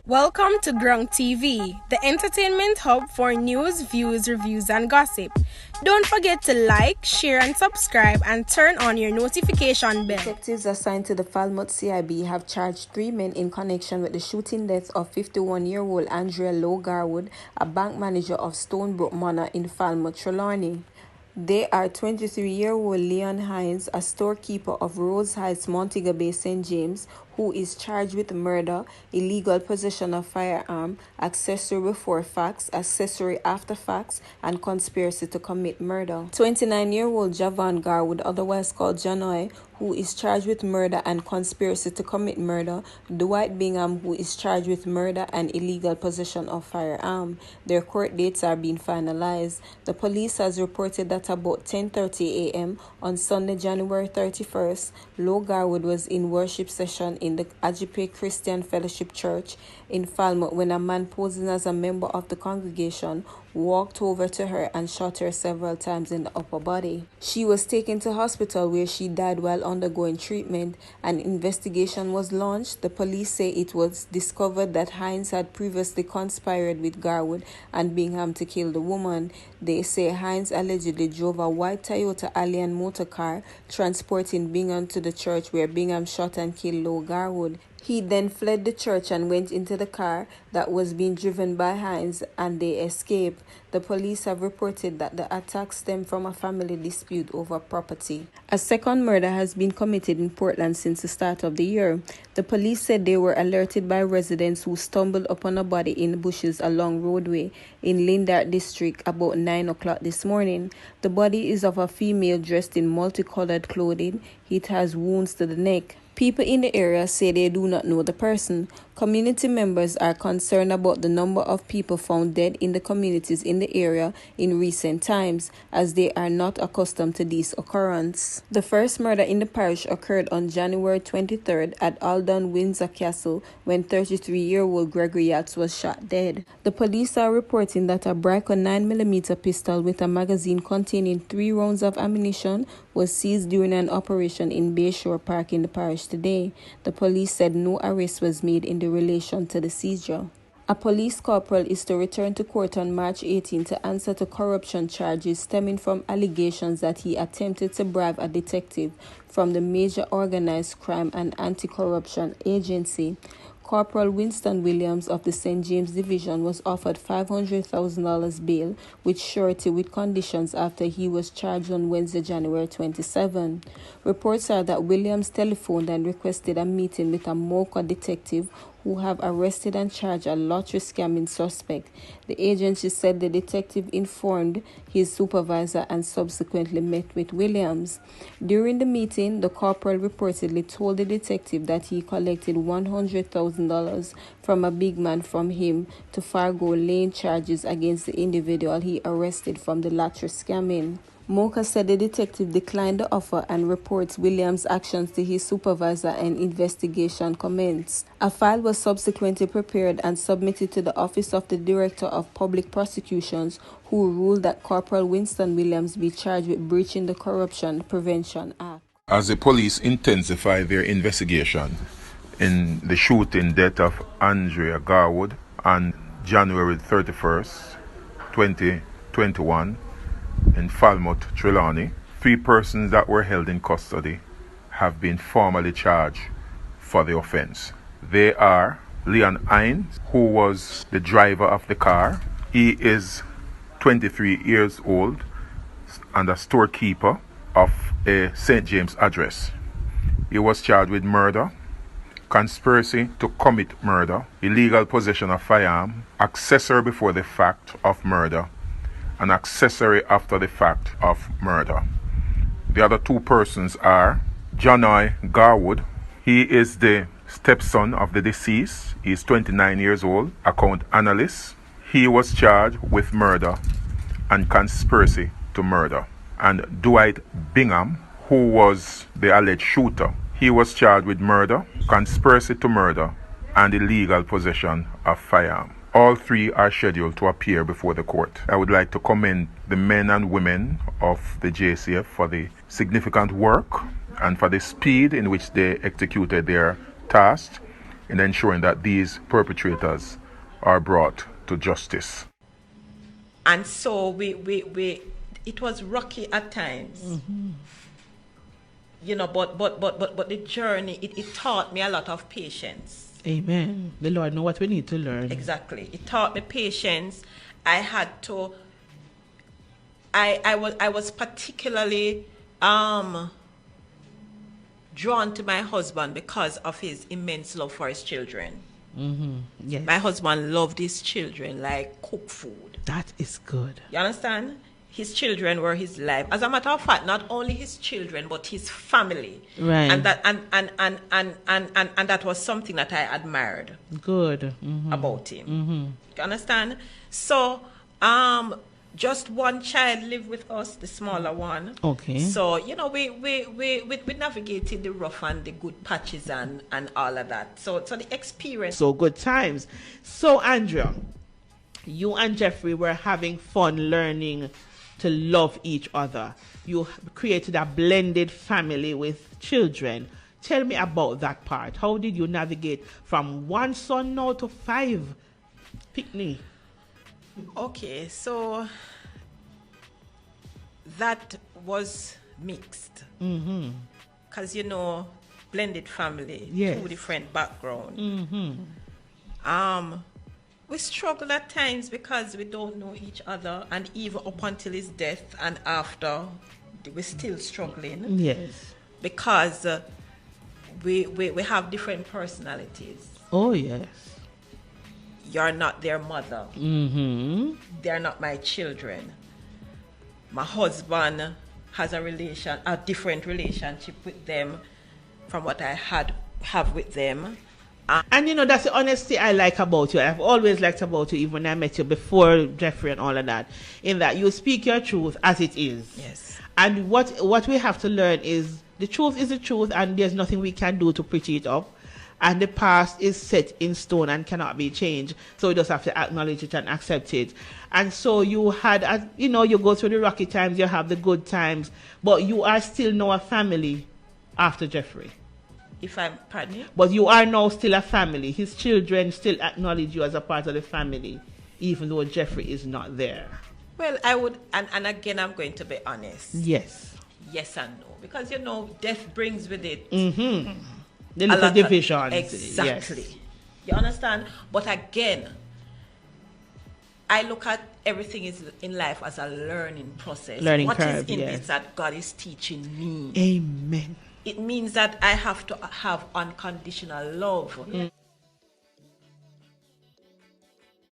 Welcome to Grunk TV, the entertainment hub for news, views, reviews, and gossip. Don't forget to like, share, and subscribe, and turn on your notification bell. Detectives assigned to the Falmouth CIB have charged 3 men in connection with the shooting death of 51-year-old Andrea Lowe-Gardwood, a bank manager of Stonebrook Manor in Falmouth, Trelawney. They are 23-year-old Leon Hines, a storekeeper of Rose Heights, Montego Bay, St. James, who is charged with murder, illegal possession of firearm, accessory before facts, accessory after facts, and conspiracy to commit murder. 29-year-old Javon Garwood, otherwise called Janoy, who is charged with murder and conspiracy to commit murder, Dwight Bingham, who is charged with murder and illegal possession of firearm. Their court dates are being finalized. The police has reported that about 10:30 a.m. on Sunday, January 31st, Lowe-Gardwood was in worship session in the Ajipe Christian Fellowship Church in Falmouth when a man posing as a member of the congregation walked over to her and shot her several times in the upper body. She was taken to hospital where she died while undergoing treatment. An investigation was launched. The police say it was discovered that Hines had previously conspired with Garwood and Bingham to kill the woman. They say Hines allegedly drove a white Toyota Alliant motor car transporting Bingham to the church where Bingham shot and killed Lowe-Gardwood. He then fled the church and went into the car that was being driven by Hines, and they escaped. The police have reported that the attack stemmed from a family dispute over property. A second murder has been committed in Portland since the start of the year. The police said they were alerted by residents who stumbled upon a body in bushes along roadway in Lindart district about 9 o'clock this morning. The body is of a female dressed in multicolored clothing. It has wounds to the neck. People in the area say they do not know the person. Community members are concerned about the number of people found dead in the communities in the area in recent times, as they are not accustomed to this occurrence. The first murder in the parish occurred on January 23rd at Aldon Windsor Castle when 33-year-old Gregory Yates was shot dead. The police are reporting that a Brico 9mm pistol with a magazine containing 3 rounds of ammunition was seized during an operation in Bayshore Park in the parish today. The police said no arrest was made in relation to the seizure. A police corporal is to return to court on March 18 to answer to corruption charges stemming from allegations that he attempted to bribe a detective from the Major Organized Crime and Anti-Corruption Agency. Corporal Winston Williams of the St. James Division was offered $500,000 bail with surety with conditions after he was charged on Wednesday, January 27. Reports are that Williams telephoned and requested a meeting with a Mocha detective who have arrested and charged a lottery scamming suspect. The agency said the detective informed his supervisor and subsequently met with Williams. During the meeting, the corporal reportedly told the detective that he collected $100,000 from a big man from him to forego laying charges against the individual he arrested from the lottery scamming. Mocha said the detective declined the offer and reports Williams' actions to his supervisor and investigation commenced. A file was subsequently prepared and submitted to the Office of the Director of Public Prosecutions, who ruled that Corporal Winston Williams be charged with breaching the Corruption Prevention Act. As the police intensify their investigation in the shooting death of Andrea Garwood on January 31st, 2021, in Falmouth, Trelawney, 3 persons that were held in custody have been formally charged for the offense. They are Leon Hines, who was the driver of the car. He is 23 years old and a storekeeper of a St. James address. He was charged with murder, conspiracy to commit murder, illegal possession of firearm, accessory before the fact of murder, and accessory after the fact of murder. The other 2 persons are Janoy Garwood. He is the stepson of the deceased. He is 29 years old, account analyst. He was charged with murder and conspiracy to murder. And Dwight Bingham, who was the alleged shooter, he was charged with murder, conspiracy to murder, and illegal possession of firearm. All 3 are scheduled to appear before the court. I would like to commend the men and women of the JCF for the significant work and for the speed in which they executed their task. in ensuring that these perpetrators are brought to justice. And so it was rocky at times. Mm-hmm. You know, but the journey, it taught me a lot of patience. Amen. The Lord know what we need to learn. Exactly. It taught me patience. I had to, I was particularly drawn to my husband because of his immense love for his children. Mm-hmm. Yes. My husband loved his children like cooked food. That is good. You understand? His children were his life. As a matter of fact, not only his children, but his family. Right. And that was something that I admired. Good. About him. Mm-hmm. You understand? So, just one child lived with us, the smaller one. Okay. So, you know, we navigated the rough and the good patches and all of that. So the experience. So good times. So, Andrea, you and Jeffrey were having fun learning to love each other. You created a blended family with children. Tell me about that part. How did you navigate from one son now to 5? Picnic. Okay, so that was mixed. Mm-hmm. Because, you know, blended family, Yes. 2 different backgrounds. Mm-hmm. We struggle at times because we don't know each other, and even up until his death and after, we're still struggling. Yes. Because we have different personalities. Oh, yes. You're not their mother. Mm-hmm. They're not my children. My husband has a different relationship with them from what I have with them. And you know, that's the honesty I like about you. I've always liked about you, even when I met you before Jeffrey and all of that, in that you speak your truth as it is. Yes. And what we have to learn is the truth is the truth, and there's nothing we can do to pretty it up. And the past is set in stone and cannot be changed. So we just have to acknowledge it and accept it. And so you had, you know, you go through the rocky times, you have the good times, but you are still now a family after Jeffrey. Pardon me? But you are now still a family. His children still acknowledge you as a part of the family, even though Jeffrey is not there. Well, I would, and again, I'm going to be honest. Yes. Yes and no. Because, you know, death brings with it Mm-hmm. The little divisions. Exactly. Yes. You understand? But again, I look at everything in life as a learning process. Learning what curve, is in yes. it that God is teaching me? Amen. It means that I have to have unconditional love.